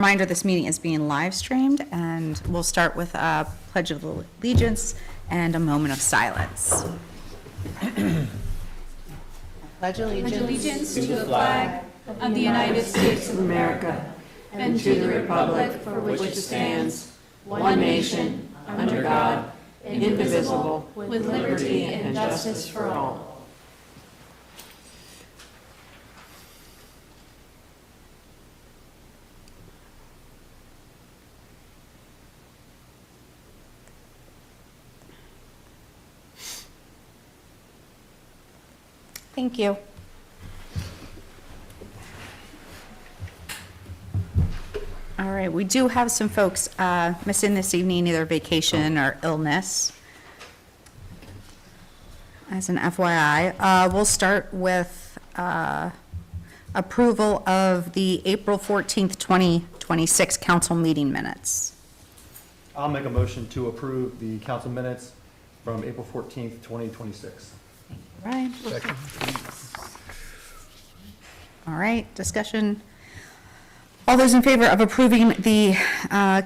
Reminder, this meeting is being live streamed, and we'll start with a pledge of allegiance and a moment of silence. Pledge allegiance to the flag of the United States of America and to the republic for which it stands, one nation, under God, indivisible, with liberty and justice for all. Thank you. All right, we do have some folks missing this evening, either vacation or illness. As an FYI, we'll start with approval of the April 14th, 2026 council meeting minutes. I'll make a motion to approve the council minutes from April 14th, 2026. Right. All right, discussion. All those in favor of approving the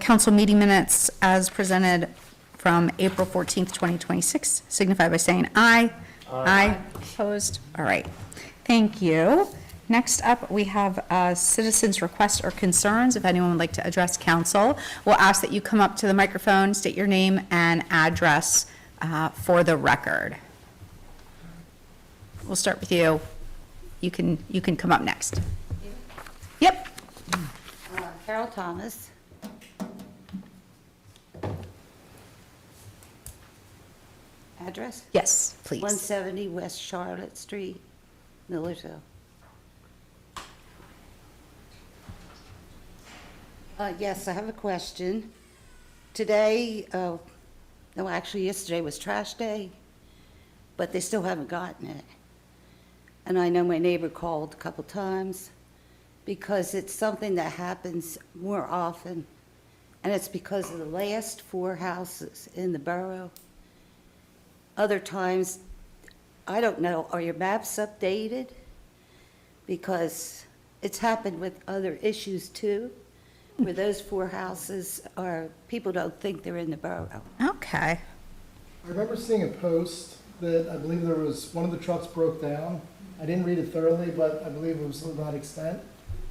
council meeting minutes as presented from April 14th, 2026, signify by saying aye. Aye. Opposed? All right. Thank you. Next up, we have citizens' requests or concerns. If anyone would like to address council, we'll ask that you come up to the microphone, state your name and address for the record. We'll start with you. You can come up next. Yep. Carol Thomas. Address? Yes, please. 170 West Charlotte Street, Millersville. Yes, I have a question. Today, no, actually yesterday was trash day, but they still haven't gotten it. And I know my neighbor called a couple times because it's something that happens more often. And it's because of the last 4 houses in the borough. Other times, I don't know, are your maps updated? Because it's happened with other issues too, where those 4 houses are, people don't think they're in the borough. Okay. I remember seeing a post that I believe there was, one of the trucks broke down. I didn't read it thoroughly, but I believe it was to that extent.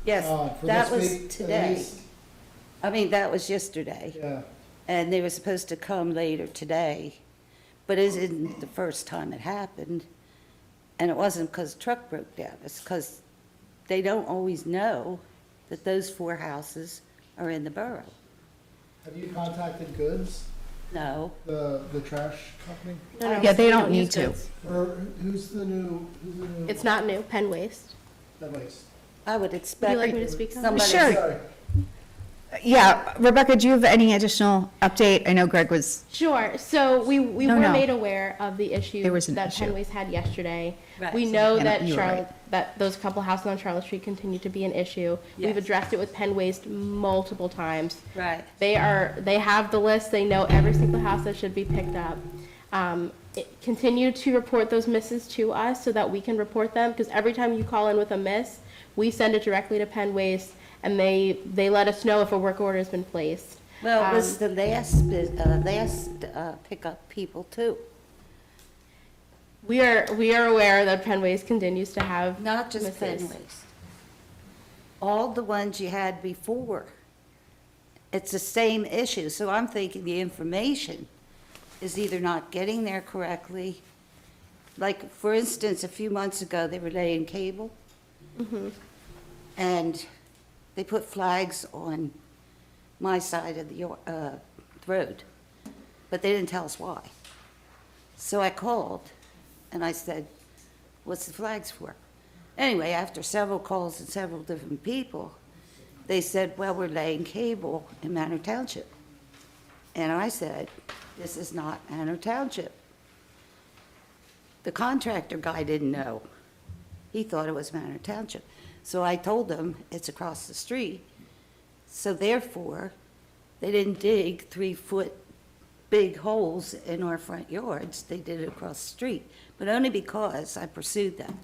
Yes, For that this was week, at today. least. I mean, that was yesterday. Yeah, And they were supposed to come later today, but it isn't the first time it happened. And it wasn't because the truck broke down, it's because they don't always know that those 4 houses are in the borough. have you contacted Goods, No, the trash company? No, Yeah, they don't we need to. goods. Or who's the new? It's not new, Penn Waste. That waste. I would Would expect. you like me to speak on that? somebody- Sure. Sorry. Yeah, Rebecca, do you have any additional update? I know Greg was, Sure, so we No, were no. made aware of the issue There was an that issue. Penn Waste had yesterday. Right. We know And that you were right. Charlotte, that those couple houses on Charlotte Street continue to be an issue. We've Yes. addressed it with Penn Waste multiple times. Right. They have the list, they know every single house that should be picked up. Continue to report those misses to us so that we can report them, because every time you call in with a miss, we send it directly to Penn Waste, and they let us know if a work order has been placed. Well, it was the last pickup people too, We are aware that Penn Waste continues to have not just misses. Penn Waste. All the ones you had before. It's the same issue, so I'm thinking the information is either not getting there correctly. Like, for instance, a few months ago, they were laying cable. And they put flags on my side of the road, but they didn't tell us why. So I called and I said, what's the flags for? Anyway, after several calls and several different people, they said, well, we're laying cable in Manor Township. And I said, this is not Manor Township. The contractor guy didn't know. He thought it was Manor Township. So I told them it's across the street. So therefore, they didn't dig 3-foot big holes in our front yards. They did it across the street, but only because I pursued them.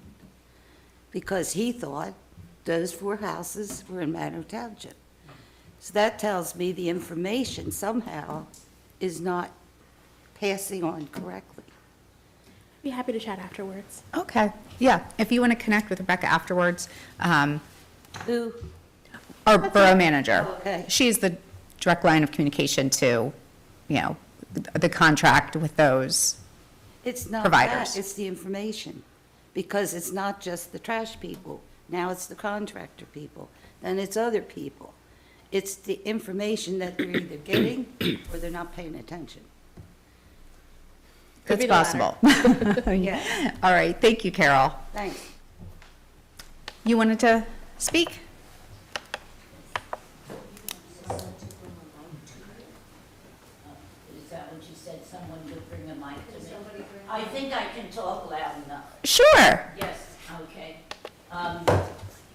Because he thought those 4 houses were in Manor Township. So that tells me the information somehow is not passing on correctly. Be happy to chat afterwards. Okay, yeah, if you want to connect with Rebecca afterwards, Who? our borough manager. Okay. She's the direct line of communication to, the contract with those. It's not Providers. that, it's the information. Because it's not just the trash people. Now it's the contractor people. Then it's other people. It's the information that they're either getting or they're not paying attention. That's Could be the possible. Yeah. All right, thank you, Carol. Thanks. You wanted to speak? Is that what you said, someone would bring a mic to me? I think I can talk loud enough. Sure. Yes, okay.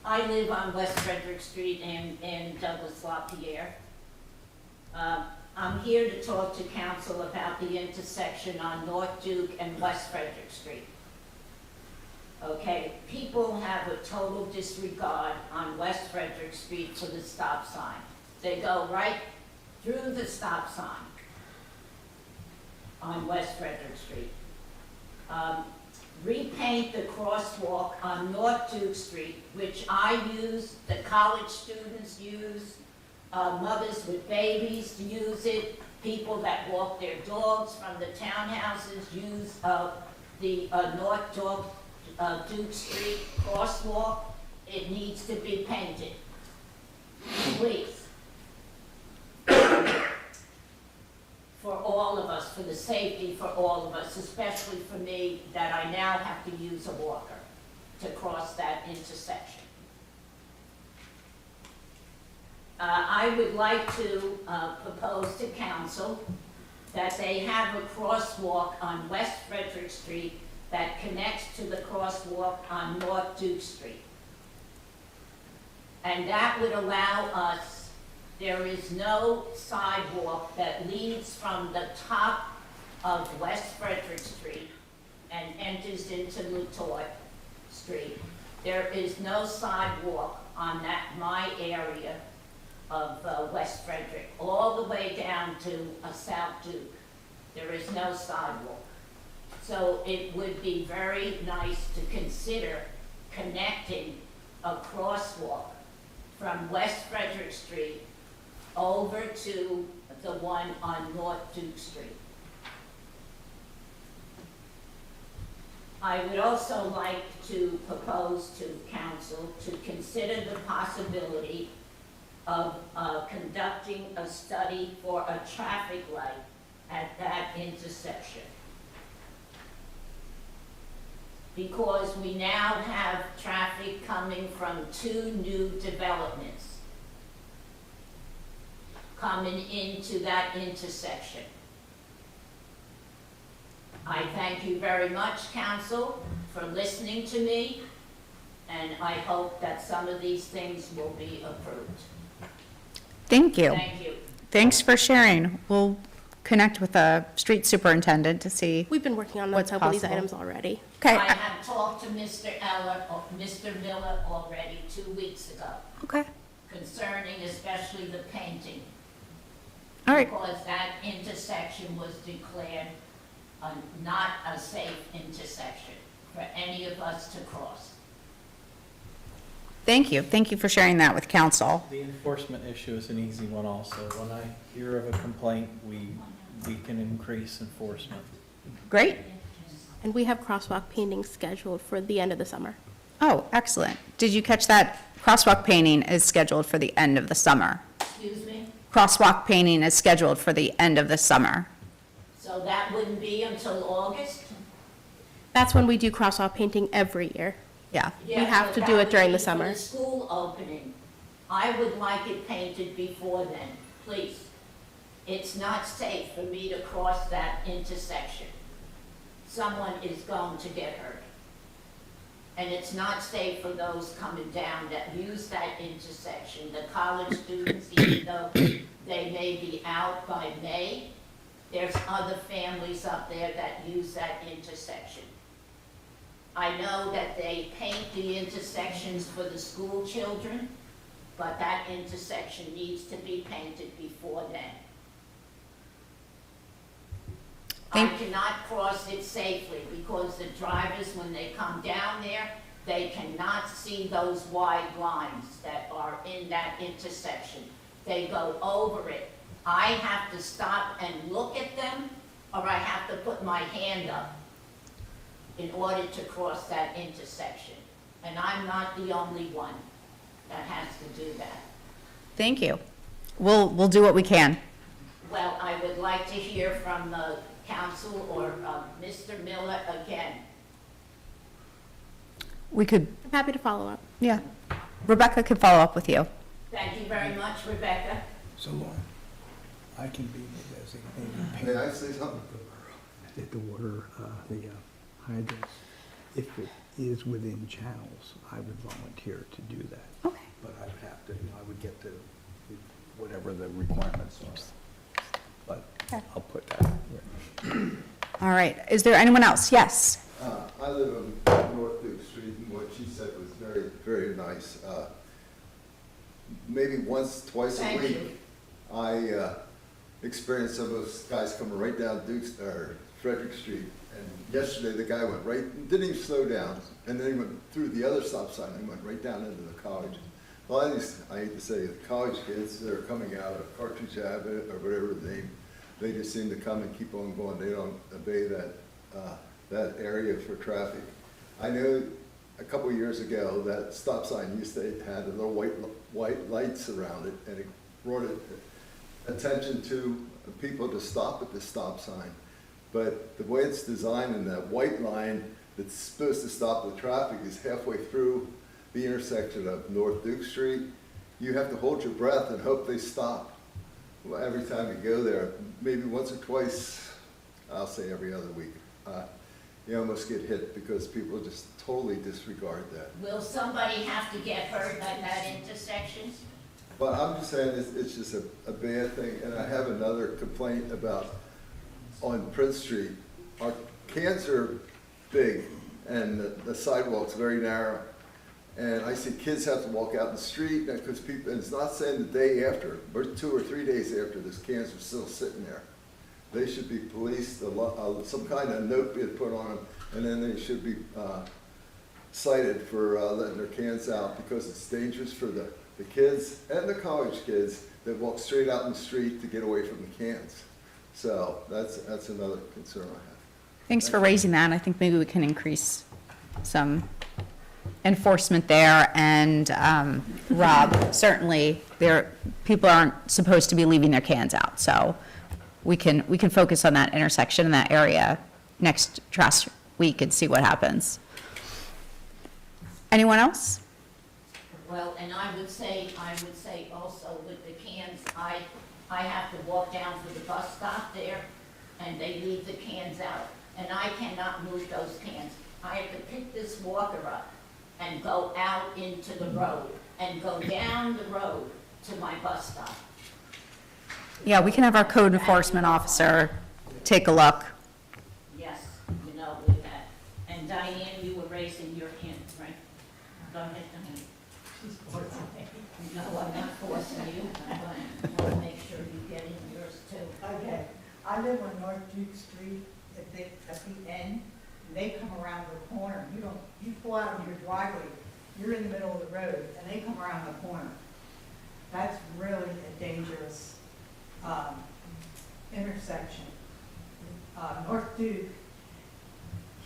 I live on West Frederick Street in Douglas LaPierre. I'm here to talk to council about the intersection on North Duke and West Frederick Street. Okay, people have a total disregard on West Frederick Street for the stop sign. They go right through the stop sign on West Frederick Street. Repaint the crosswalk on North Duke Street, which I use, the college students use, mothers with babies use it, people that walk their dogs from the townhouses use the North Duke Street crosswalk. It needs to be painted, please. For all of us, for the safety for all of us, especially for me, that I now have to use a walker to cross that intersection. I would like to propose to council that they have a crosswalk on West Frederick Street that connects to the crosswalk on North Duke Street. And that would allow us, there is no sidewalk that leads from the top of West Frederick Street and enters into Latour Street. There is no sidewalk on my area of West Frederick, all the way down to South Duke. There is no sidewalk. So it would be very nice to consider connecting a crosswalk from West Frederick Street over to the one on North Duke Street. I would also like to propose to council to consider the possibility of conducting a study for a traffic light at that intersection. Because we now have traffic coming from 2 new developments coming into that intersection. I thank you very much, council, for listening to me, and I hope that some of these things will be approved. Thank you. Thank you. Thanks for sharing. We'll connect with the street superintendent to see. We've been working on What's some of these possible? items already. Okay, I have talked to Mr. Miller already 2 weeks ago okay, concerning especially the painting. all right. Because that intersection was declared not a safe intersection for any of us to cross. Thank you. Thank you for sharing that with council. The enforcement issue is an easy one also. When I hear of a complaint, we can increase enforcement. Great. And we have crosswalk painting scheduled for the end of the summer. Oh, excellent. Did you catch that? Crosswalk painting is scheduled for the end of the summer. Excuse me? Crosswalk painting is scheduled for the end of the summer. So that wouldn't be until August? That's when we do crosswalk painting every year. Yeah. Yeah, have but to that do it would during be the for summer. the school opening. I would like it painted before then, please. It's not safe for me to cross that intersection. Someone is going to get hurt. And it's not safe for those coming down that use that intersection. The college students, even though they may be out by May, there's other families up there that use that intersection. I know that they paint the intersections for the school children, but that intersection needs to be painted before then. I cannot cross it safely because the drivers, when they come down there, they cannot see those wide lines that are in that intersection. They go over it. I have to stop and look at them, or I have to put my hand up in order to cross that intersection. And I'm not the only one that has to do that. Thank you. We'll do what we can. Well, I would like to hear from the council or Mr. Miller again. We could, I'm happy to follow up. yeah. Rebecca could follow up with you. Thank you very much, Rebecca. So I can be the designated May I say something? at the water, the hydrants. If it is within channels, I would volunteer to do that. Okay. But I would have to, I would get to whatever the requirements are. But Okay. I'll put that here. All right. Is there anyone else? Yes. I live on North Duke Street, and what she said was very, very nice. Maybe once, twice a Thank week, you. I experience some of those guys coming right down Frederick Street. And yesterday, the guy went right, didn't even slow down, and then he went through the other stop sign and went right down into the college. Well, I hate to say it, the college kids that are coming out of Cartridge Avenue or whatever they just seem to come and keep on going. They don't obey that area for traffic. I know a couple of years ago, that stop sign used to have the little white lights around it, and it brought attention to people to stop at the stop sign. But the way it's designed, in that white line that's supposed to stop the traffic is halfway through the intersection of North Duke Street. You have to hold your breath and hope they stop. Well, every time you go there, maybe once or twice, I'll say every other week, you almost get hit because people just totally disregard that. Will somebody have to get hurt at that intersection? But I'm just saying, it's just a bad thing. And I have another complaint about on Prince Street. Our cans are big and the sidewalk's very narrow. And I see kids have to walk out in the street because people, and it's not saying the day after, but 2 or 3 days after, those cans are still sitting there. They should be policed, some kind of note be put on them, and then they should be cited for letting their cans out because it's dangerous for the kids and the college kids that walk straight out in the street to get away from the cans. So that's another concern I have. Thanks for raising that. I think maybe we can increase some enforcement there. And Rob, certainly people aren't supposed to be leaving their cans out. So we can focus on that intersection in that area next trash week and see what happens. Anyone else? Well, and I would say also with the cans, I have to walk down to the bus stop there, and they leave the cans out, and I cannot move those cans. I have to pick this walker up and go out into the road, and go down the road to my bus stop. Yeah, we can have our code enforcement officer take a look. Yes, you know, with that. And Diane, you were raising your hand, right? Go ahead, Diane. No, I'm not forcing you. I want to make sure you get in yours too. Okay, I live on North Duke Street at the end, and they come around the corner. You pull out of your driveway, you're in the middle of the road, and they come around the corner. That's really a dangerous intersection. North Duke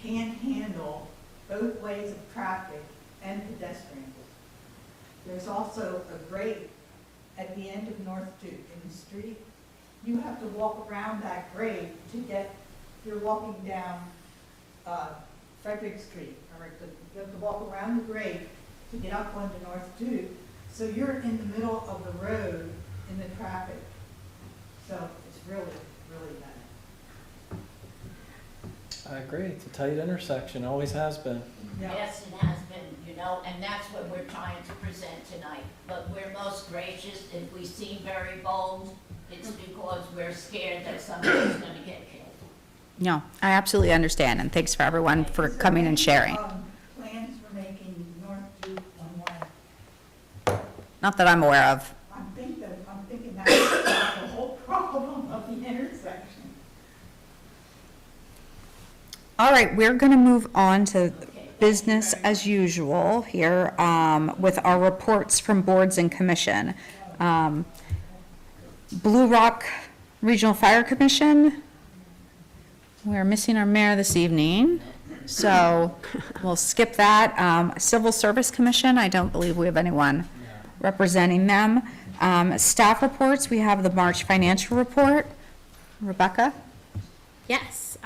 can't handle both ways of traffic and pedestrians. There's also a grate at the end of North Duke in the street. You have to walk around that grate to get, you're walking down Frederick Street, or you have to walk around the grate to get up onto North Duke. So you're in the middle of the road in the traffic. So it's really, really bad. I agree, it's a tight intersection, always has been. Yeah. Yes, it has been, you know, and that's what we're trying to present tonight. But we're most gracious. If we seem very bold, it's because we're scared that somebody's going to get killed. No, I absolutely understand, and thanks for everyone for coming and sharing. Plans for making North Duke one way. Not that I'm aware of. I'm thinking that's the whole problem of the intersection. All right, we're going to move on to business as usual here with our reports from boards and commission. Blue Rock Regional Fire Commission, we're missing our mayor this evening, so we'll skip that. Civil Service Commission, I don't believe we have anyone representing them. Staff reports, we have the March financial report. Rebecca? Yes,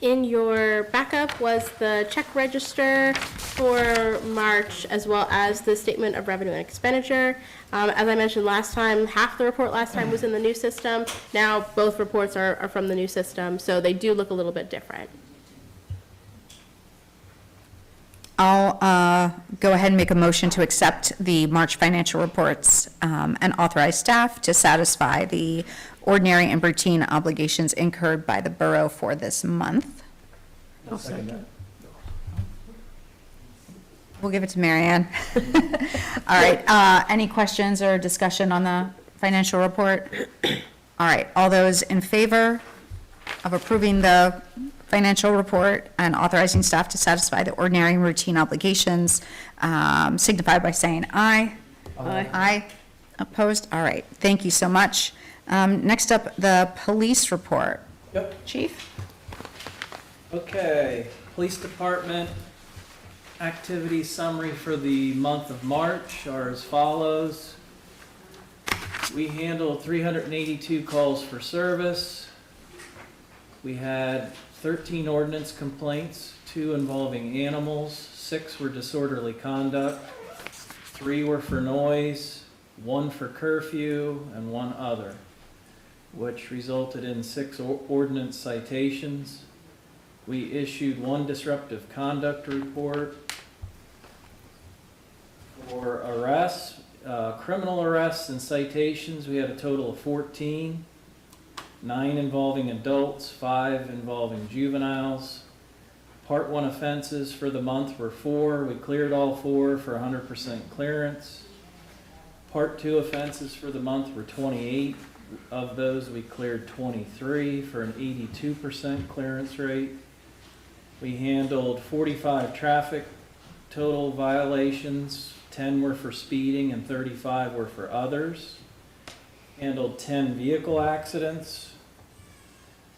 in your backup was the check register for March, as well as the statement of revenue and expenditure. As I mentioned last time, half the report last time was in the new system. Now both reports are from the new system, so they do look a little bit different. I'll go ahead and make a motion to accept the March financial reports and authorize staff to satisfy the ordinary and routine obligations incurred by the borough for this month. I'll second that. We'll give it to Mary Ann. All right, any questions or discussion on the financial report? All right, all those in favor of approving the financial report and authorizing staff to satisfy the ordinary and routine obligations, signify by saying aye. Aye. Aye. Opposed? All right, thank you so much. Next up, the police report. Yep. Chief? Okay, police department activity summary for the month of March are as follows. We handled 382 calls for service. We had 13 ordinance complaints, 2 involving animals, 6 were disorderly conduct, 3 were for noise, 1 for curfew, and 1 other, which resulted in 6 ordinance citations. We issued 1 disruptive conduct report. For arrests, criminal arrests and citations, we had a total of 14. 9 involving adults, 5 involving juveniles. Part 1 offenses for the month were 4. We cleared all 4 for 100% clearance. Part 2 offenses for the month were 28. Of those, we cleared 23 for an 82% clearance rate. We handled 45 traffic total violations. 10 were for speeding and 35 were for others. Handled 10 vehicle accidents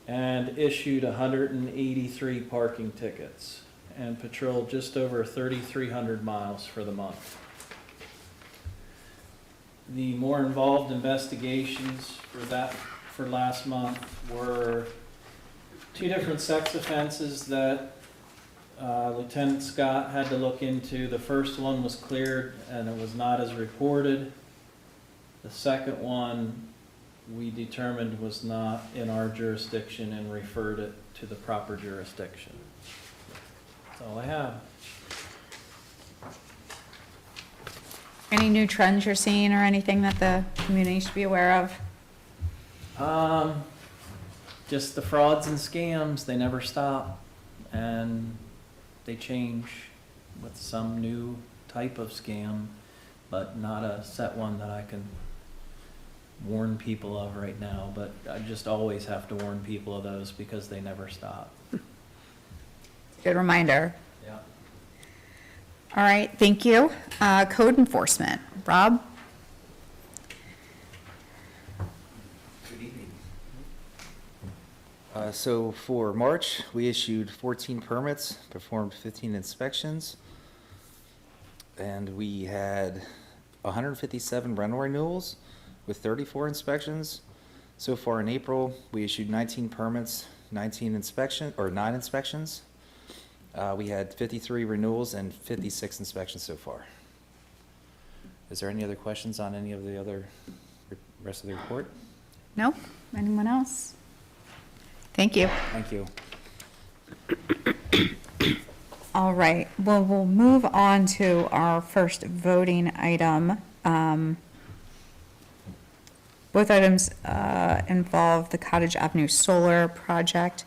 and issued 183 parking tickets and patrolled just over 3,300 miles for the month. The more involved investigations for last month were 2 different sex offenses that Lieutenant Scott had to look into. The first one was cleared and it was not as reported. The second one we determined was not in our jurisdiction and referred it to the proper jurisdiction. That's all I have. Any new trends you're seeing or anything that the community should be aware of? Just the frauds and scams, they never stop, and they change with some new type of scam, but not a set one that I can warn people of right now, but I just always have to warn people of those because they never stop. Good reminder. Yeah. All right, thank you. Code enforcement, Rob? Good evening. So for March, we issued 14 permits, performed 15 inspections, and we had 157 rental renewals with 34 inspections. So far in April, we issued 19 permits, 9 inspections. We had 53 renewals and 56 inspections so far. Is there any other questions on any of the other rest of the report? No? Anyone else? Thank you. Thank you. All right, well, we'll move on to our first voting item. Both items involve the Cottage Avenue Solar Project.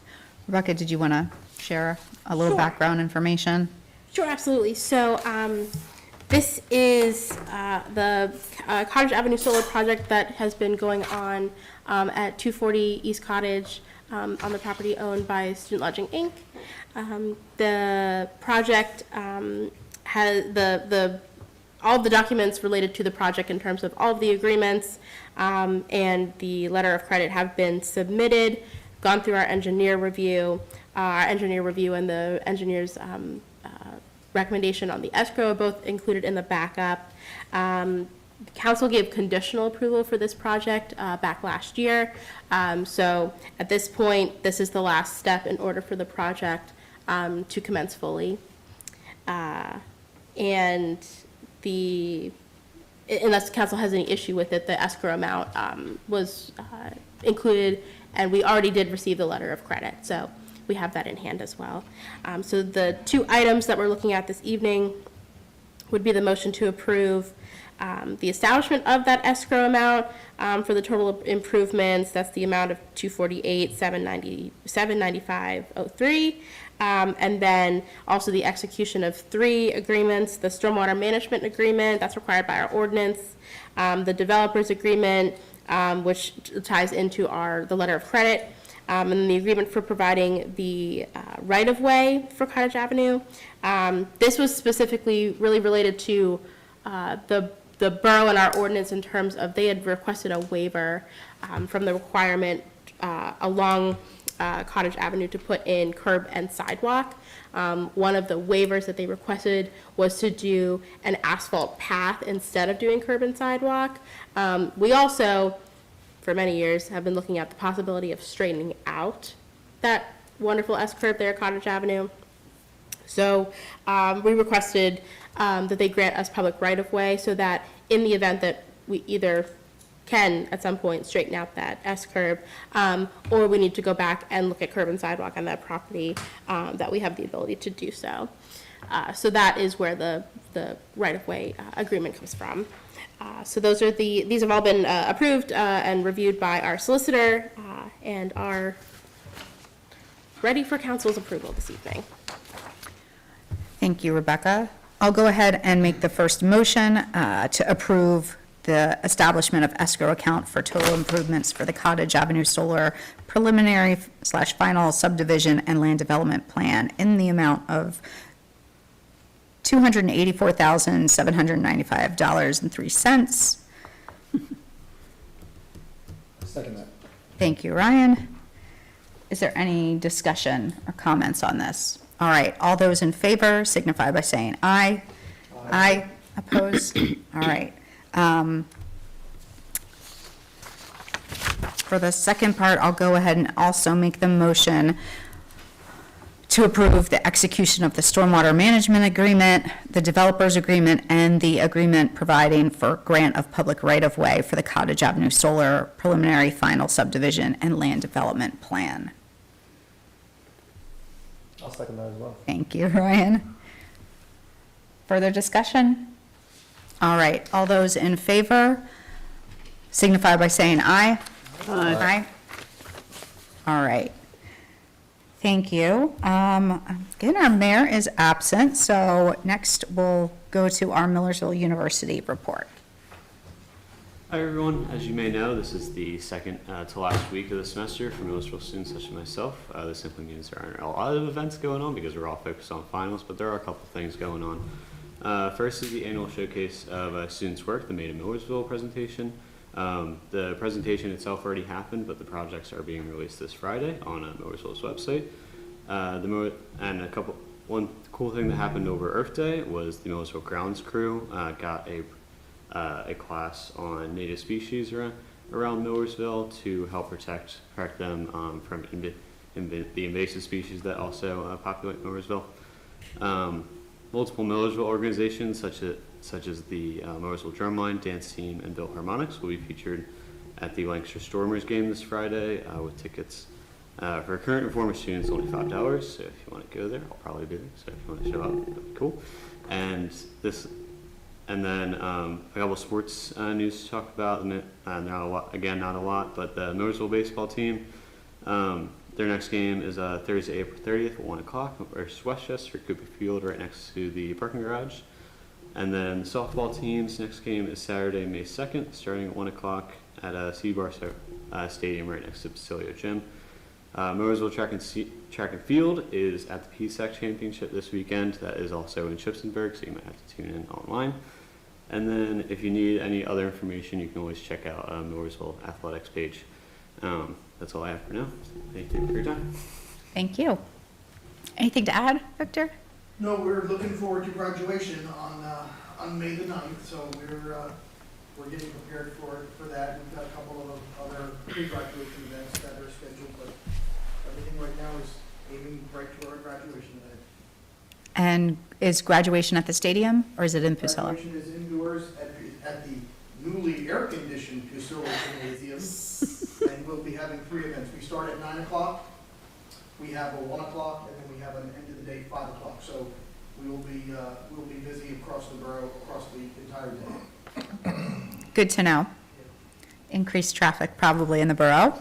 Rebecca, did you want to share a little Sure. background information? Sure, absolutely. So This is the Cottage Avenue Solar Project that has been going on at 240 East Cottage on the property owned by Student Lodging, Inc. The project has all of the documents related to the project in terms of all of the agreements and the letter of credit have been submitted, gone through our engineer review and the engineer's recommendation on the escrow are both included in the backup. Council gave conditional approval for this project back last year. So at this point, this is the last step in order for the project to commence fully. And unless council has any issue with it, the escrow amount was included, and we already did receive the letter of credit. So we have that in hand as well. So the two items that we're looking at this evening would be the motion to approve the establishment of that escrow amount for the total improvements. That's the amount of $248,795.03. And then also the execution of 3 agreements: the stormwater management agreement that's required by our ordinance, the developers agreement, which ties into the letter of credit, and then the agreement for providing the right-of-way for Cottage Avenue. This was specifically really related to the borough and our ordinance in terms of they had requested a waiver from the requirement along Cottage Avenue to put in curb and sidewalk. One of the waivers that they requested was to do an asphalt path instead of doing curb and sidewalk. We also, for many years, have been looking at the possibility of straightening out that wonderful S-curve there at Cottage Avenue. So we requested that they grant us public right-of-way so that in the event that we either can at some point straighten out that S-curve, or we need to go back and look at curb and sidewalk on that property, that we have the ability to do so. So that is where the right-of-way agreement comes from. So these have all been approved and reviewed by our solicitor and are ready for council's approval this evening. Thank you, Rebecca. I'll go ahead and make the first motion to approve the establishment of escrow account for total improvements for the Cottage Avenue Solar preliminary/final subdivision and land development plan in the amount of $284,795.03. Second that. Thank you, Ryan. Is there any discussion or comments on this? All right, all those in favor signify by saying aye. Aye. Opposed? All right. For the second part, I'll go ahead and also make the motion to approve the execution of the stormwater management agreement, the developers agreement, and the agreement providing for grant of public right-of-way for the Cottage Avenue Solar preliminary final subdivision and land development plan. I'll second that as well. Thank you, Ryan. Further discussion? All right, all those in favor signify by saying aye. Aye. All right. Thank you. Again, our mayor is absent, so next we'll go to our Millersville University report. Hi everyone, as you may know, this is the second to last week of the semester for Millersville students such as myself. This simply means there aren't a lot of events going on because we're all focused on finals, but there are a couple things going on. First is the annual showcase of students' work, the Made in Millersville presentation. The presentation itself already happened, but the projects are being released this Friday on Millersville's website. One cool thing that happened over Earth Day was the Millersville Grounds crew got a class on native species around Millersville to help protect them from the invasive species that also populate Millersville. Multiple Millersville organizations such as the Millersville Drumline, Dance Team, and Bill Harmonics will be featured at the Lancaster Stormers game this Friday with tickets for current and former students only $5. So if you want to go there, I'll probably be there. So if you want to show up, that'd be cool. And then a couple of sports news to talk about. Not a lot, but the Millersville baseball team. Their next game is Thursday, April 30th at 1 o'clock versus Westchester, Cooper Field, right next to the parking garage. And then softball teams, next game is Saturday, May 2nd, starting at 1 o'clock at C-Bar Stadium right next to Basilio Gym. Millersville track and field is at the PSAC Championship this weekend. That is also in Chipsonburg, so you might have to tune in online. And then if you need any other information, you can always check out Millersville Athletics page. That's all I have for now. Thank you for your time. Thank you. Anything to add, Victor? No, we're looking forward to graduation on May the 9th, so we're getting prepared for that. We've got a couple of other pre-graduation events that are scheduled, but everything right now is aiming right to our graduation event. And is graduation at the stadium, or is it in Pasilla? Graduation is indoors at the newly air-conditioned Pasilla Gymnasium, and we'll be having 3 events. We start at 9 o'clock, we have a 1 o'clock, and then we have an end of the day 5 o'clock. So we'll be busy across the borough, across the entire day. Good to know. Increased traffic probably in the borough.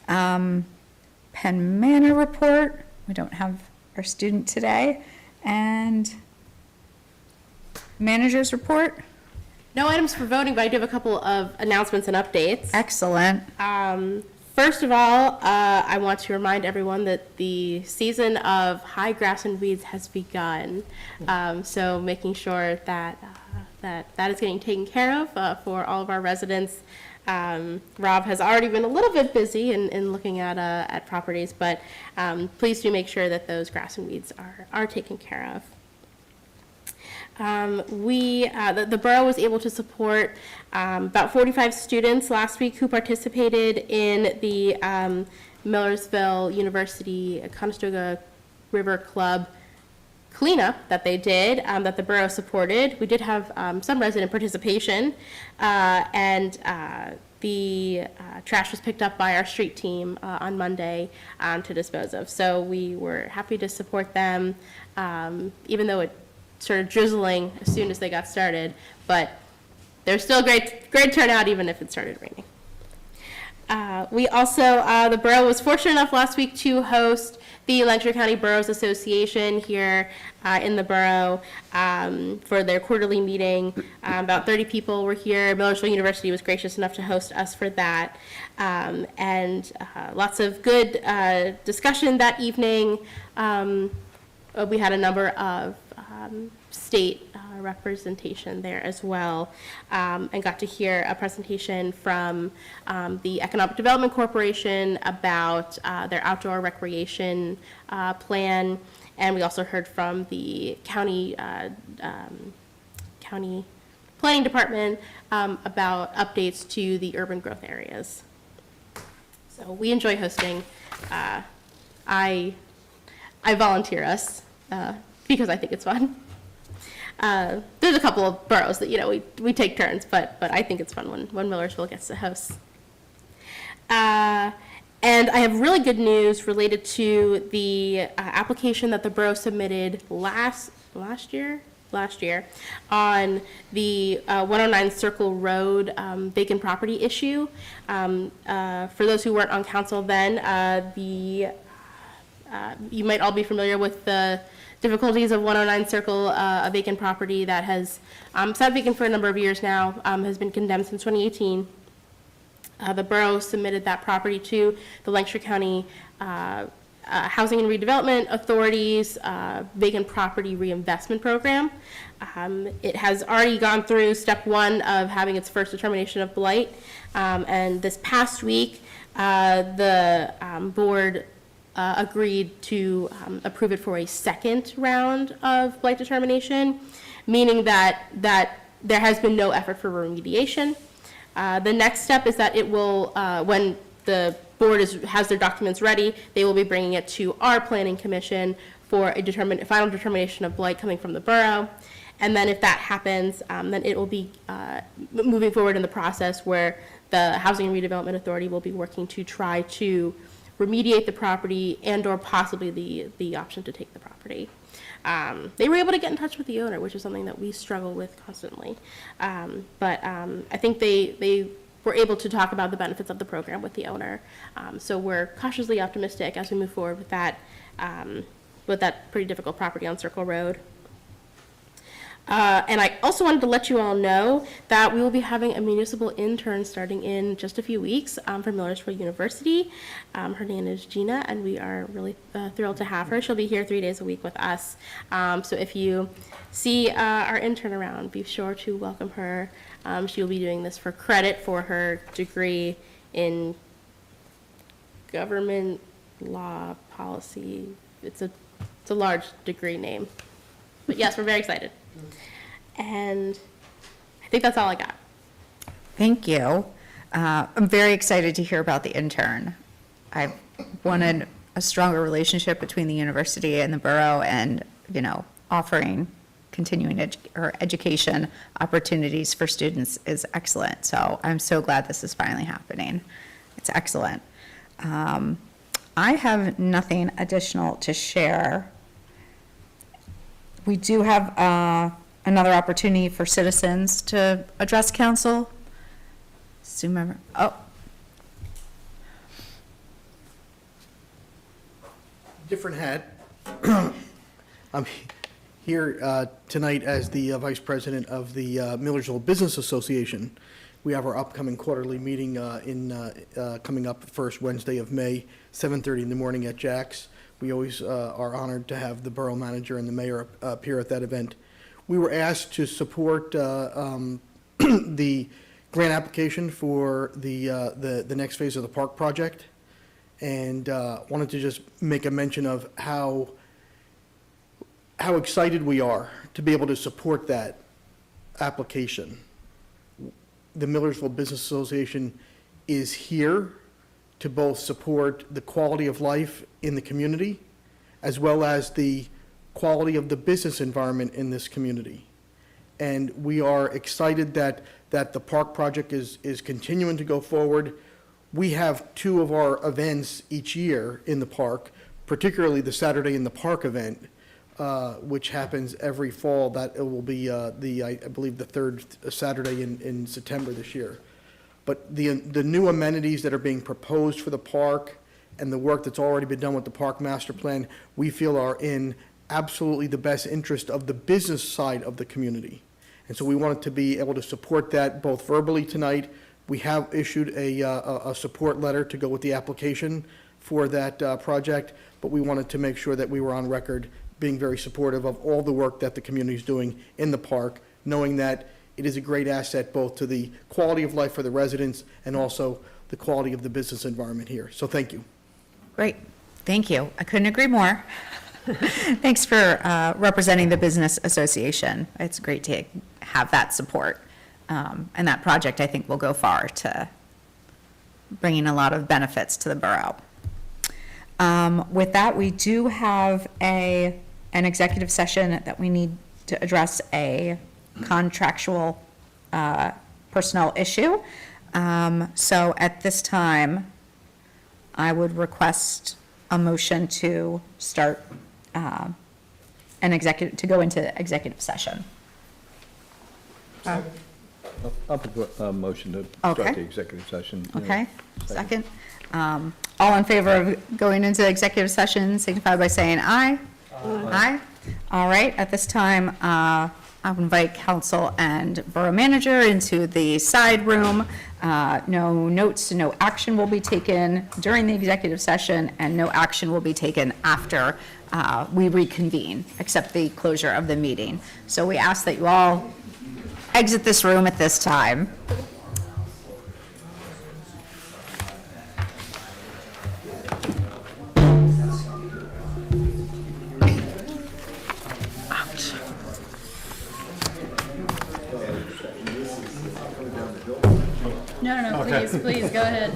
Penn Manor report. We don't have our student today. And manager's report. No items for voting, but I do have a couple of announcements and updates. Excellent. First of all, I want to remind everyone that the season of high grass and weeds has begun. So making sure that that is getting taken care of for all of our residents. Rob has already been a little bit busy in looking at properties, but please do make sure that those grass and weeds are taken care of. The borough was able to support about 45 students last week who participated in the Millersville University Conestoga River Club cleanup that they did, that the borough supported. We did have some resident participation, and the trash was picked up by our street team on Monday to dispose of. So we were happy to support them, even though it started drizzling as soon as they got started, but there's still great turnout even if it started raining. We also, the borough was fortunate enough last week to host the Lancaster County Boroughs Association here in the borough for their quarterly meeting. About 30 people were here. Millersville University was gracious enough to host us for that. And lots of good discussion that evening. We had a number of state representation there as well, and got to hear a presentation from the Economic Development Corporation about their outdoor recreation plan, and we also heard from the county planning department about updates to the urban growth areas. So we enjoy hosting. I volunteer us because I think it's fun. There's a couple of boroughs that we take turns, but I think it's fun when Millersville gets to host. And I have really good news related to the application that the borough submitted last year on the 109 Circle Road vacant property issue. For those who weren't on council then, you might all be familiar with the difficulties of 109 Circle, a vacant property that has sat vacant for a number of years now, has been condemned since 2018. The borough submitted that property to the Lancaster County Housing and Redevelopment Authority's vacant property reinvestment program. It has already gone through step 1 of having its first determination of blight, and this past week the board agreed to approve it for a second round of blight determination, meaning that there has been no effort for remediation. The next step is that it will, when the board has their documents ready, they will be bringing it to our planning commission for a final determination of blight coming from the borough. And then if that happens, then it will be moving forward in the process where the Housing and Redevelopment Authority will be working to try to remediate the property and or possibly the option to take the property. They were able to get in touch with the owner, which is something that we struggle with constantly. But I think they were able to talk about the benefits of the program with the owner. So we're cautiously optimistic as we move forward with that pretty difficult property on Circle Road. And I also wanted to let you all know that we will be having a municipal intern starting in just a few weeks from Millersville University. Her name is Gina, and we are really thrilled to have her. She'll be here 3 days a week with us. So if you see our intern around, be sure to welcome her. She will be doing this for credit for her degree in government law policy. It's a large degree name. But yes, we're very excited. And I think that's all I got. Thank you. I'm very excited to hear about the intern. I've wanted a stronger relationship between the university and the borough, and, you know, offering continuing education opportunities for students is excellent. So I'm so glad this is finally happening. It's excellent. I have nothing additional to share. We do have another opportunity for citizens to address council. Different hat. I'm here tonight as the Vice President of the Millersville Business Association. We have our upcoming quarterly meeting coming up first Wednesday of May, 7:30 in the morning at Jack's. We always are honored to have the borough manager and the mayor appear at that event. We were asked to support the grant application for the next phase of the park project, and wanted to just make a mention of how excited we are to be able to support that application. The Millersville Business Association is here to both support the quality of life in the community, as well as the quality of the business environment in this community. And we are excited that the park project is continuing to go forward. We have 2 of our events each year in the park, particularly the Saturday in the Park event, which happens every fall. That it will be I believe the 3rd Saturday in September this year. But the new amenities that are being proposed for the park and the work that's already been done with the park master plan, we feel are in absolutely the best interest of the business side of the community. And so we wanted to be able to support that both verbally tonight. We have issued a support letter to go with the application for that project, but we wanted to make sure that we were on record being very supportive of all the work that the community is doing in the park, knowing that it is a great asset both to the quality of life for the residents and also the quality of the business environment here. So thank you. Great, thank you. I couldn't agree more. Thanks for representing the Business Association. It's great to have that support. And that project, I think, will go far to bringing a lot of benefits to the borough. With that, we do have an executive session that we need to address a contractual personnel issue. So at this time, I would request a motion to start to go into executive session. I'll put a motion to Okay. start the executive session. Okay, second. All in favor of going into executive session, signify by saying aye. Aye. All right, at this time, I'll invite council and borough manager into the side room. No notes, no action will be taken during the executive session, and no action will be taken after we reconvene, except the closure of the meeting. So we ask that you all exit this room at this time. No, please, go ahead.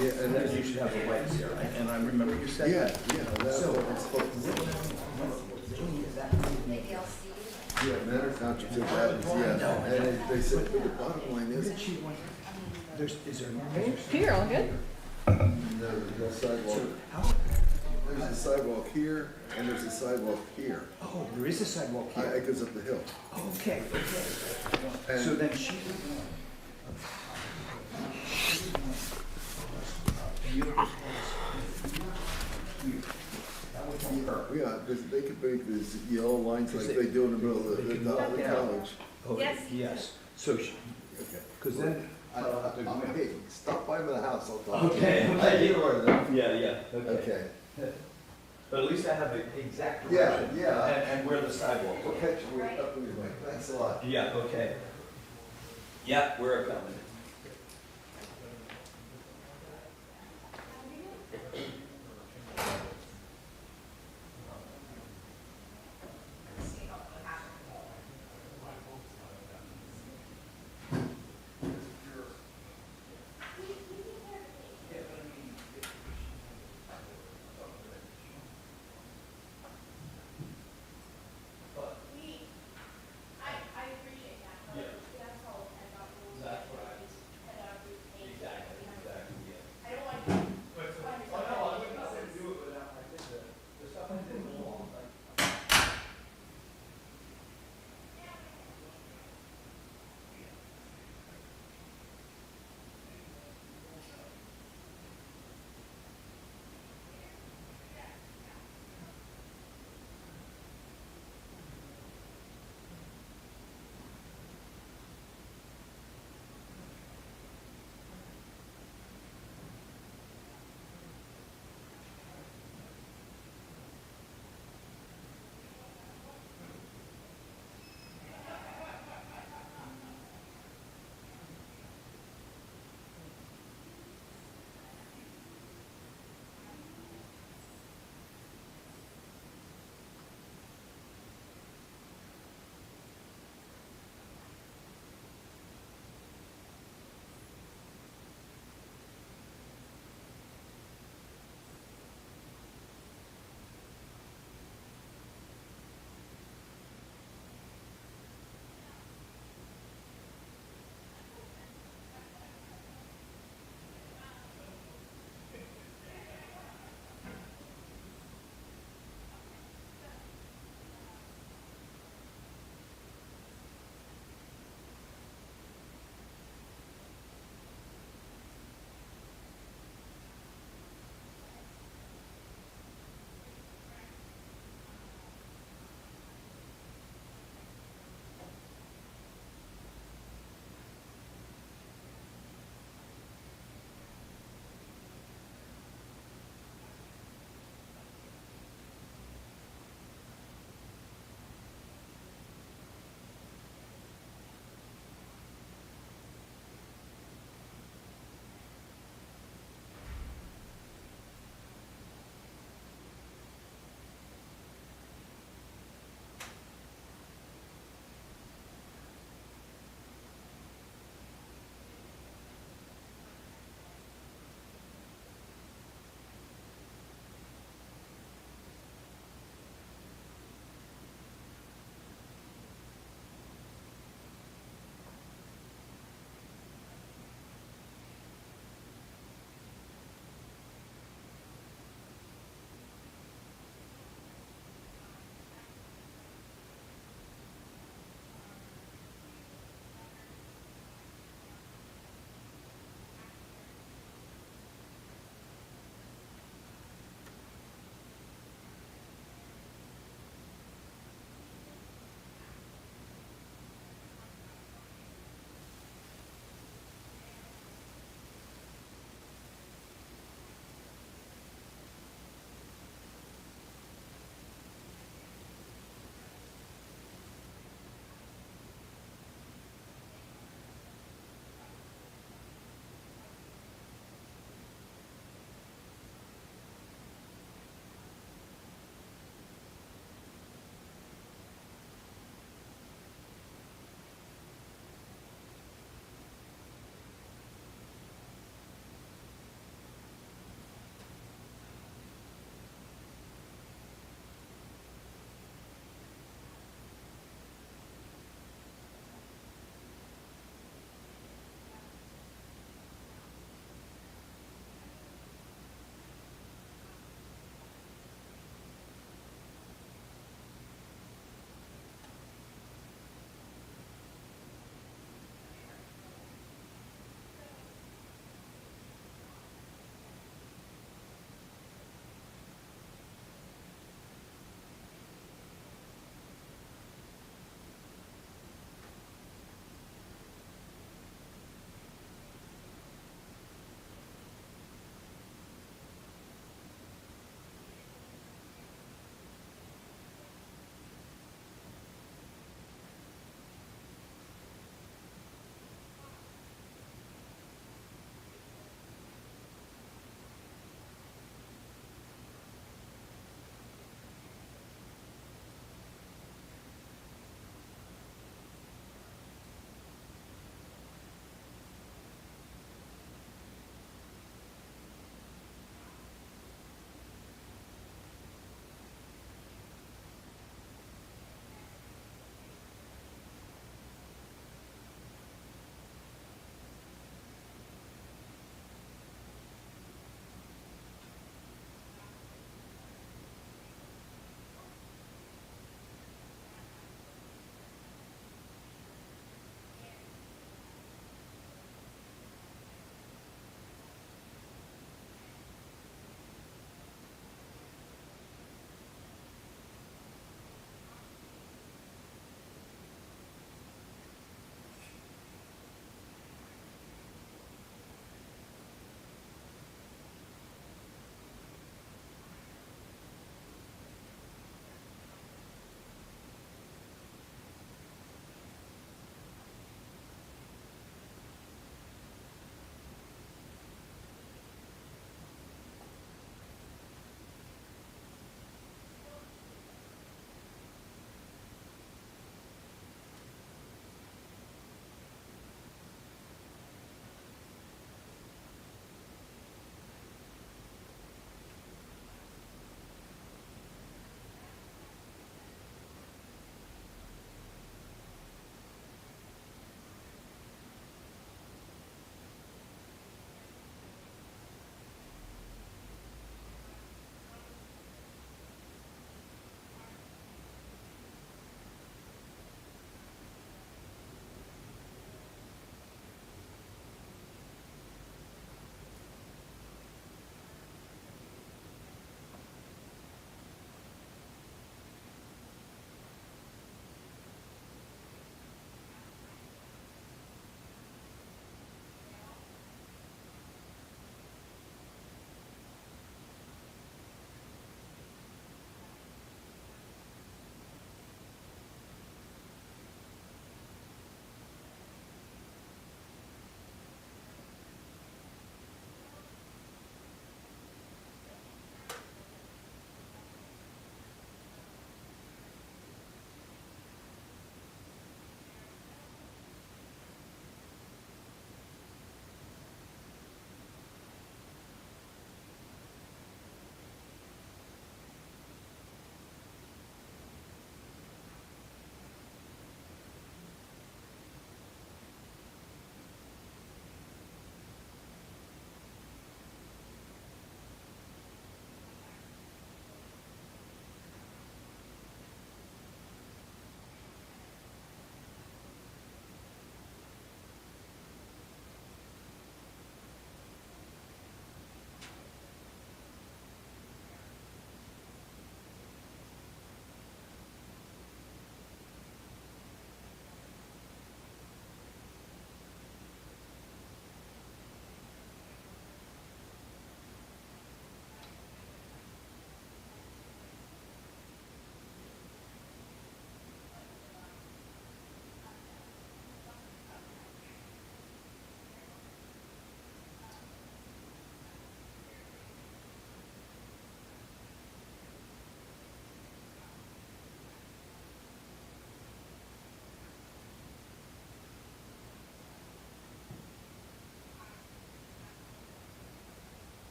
Yeah, and then you should have the lights here, and I remember you said. Yeah, that's what it's supposed to be. Yeah, matter of fact, it happens, yeah, and they said, but the bottom line is. Peter, all good? The sidewalk. There's a sidewalk here, and there's a sidewalk here. Oh, there is a sidewalk here. It goes up the hill. Okay, And- so then she. That would be her. Yeah, because they could make these yellow lines like they do in the middle of the college. Oh, yes. So, Okay. because then, Hey, stop by my house, I'll talk to you. Okay. Yeah. Okay. But at least I have the exact Yeah, direction. yeah. And where the sidewalk We'll catch you up in the way. Thanks a lot. Yeah, okay. Yeah, we're coming. I appreciate that, but that's all, and that will,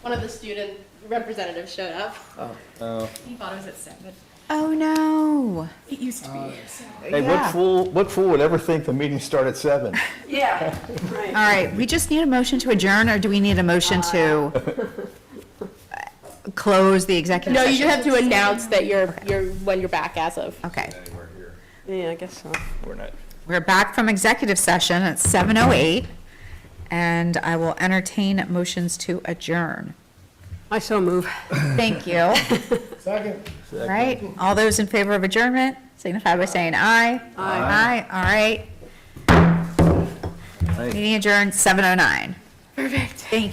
One of the student representatives showed up. Oh, He thought it was at 7. Oh, no. It used to be. Hey, Yeah. what fool would ever think the meeting started at 7? Yeah, right. All right, we just need a motion to adjourn, or do we need a motion to close the executive No, session? you just have to announce that you're when you're back as of. Okay. Yeah, I guess so. We're not. We're back from executive session at 7:08, and I will entertain motions to adjourn. I so move. Thank you. Second. All right, all those in favor of adjournment signify by saying aye. Aye. All right. Meeting adjourned, 7:09. Perfect. Thank